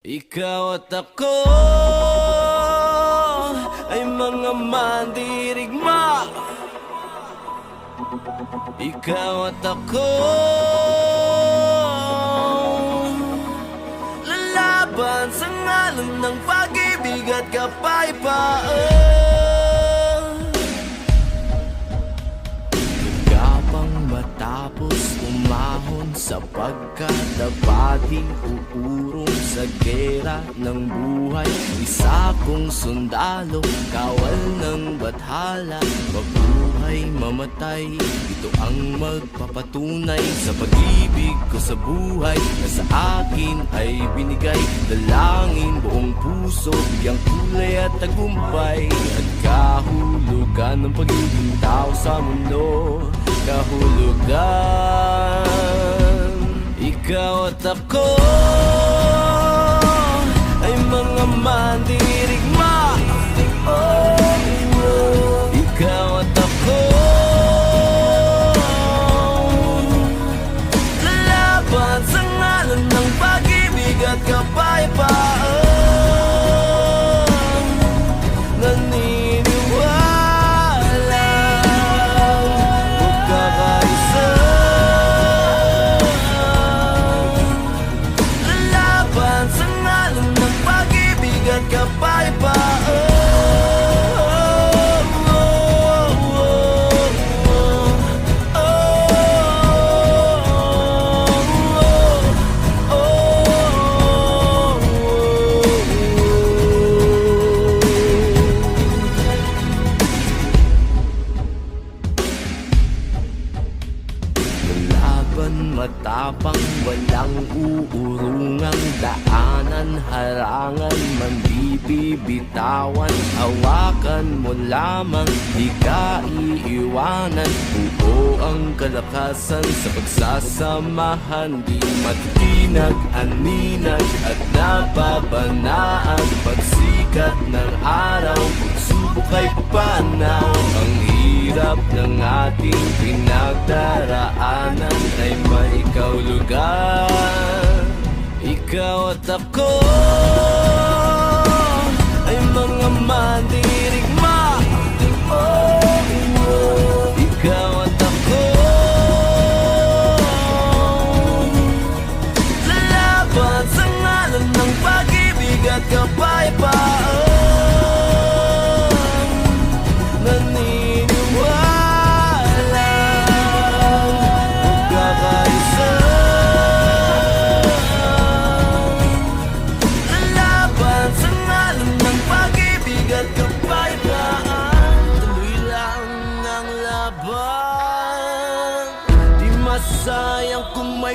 Ikaw at ako ay mga mandirigma. Ikaw at ako lalaban sa ngalan ng pag-ibig at kapayapaan. Gapang matapos umahon sapagkat dapating uurong sa gera ng buhay. Isa kong sundalo, kawal ng bathala, mabuhay, mamatay, ito ang magpapatunay sa pag-ibig ko sa buhay na sa akin ay binigay. Dalangin buong puso, bigyang kulay at tagumpay, at kahulugan ng pagiging tao sa mundo. Kahulugan, ikaw at ako ay mga mandirigma. Ikaw at ako lalaban sa ngalan ng pag-ibig at kapayapaan. Naniniwala magkakaisa, lalaban sa ngalan ng pag-ibig at kapayapaan. Matapang, walang uurungang daanan, harangan, man di bibitawan. Hawakan mo lamang, di ka iiwanan. Buo ang kalakasan sa pagsasamahan, di matitinag, aninag at nababanaan. Pagsikat ng araw, pagsubok ay papanaw. Ang hirap ng ating pinagdaraanan ay may kahulugan. Ikaw at ako ay mga mandirigma. Ikaw at ako lalaban sa ngalan ng pag-ibig at kapayapaan. Sayang kung may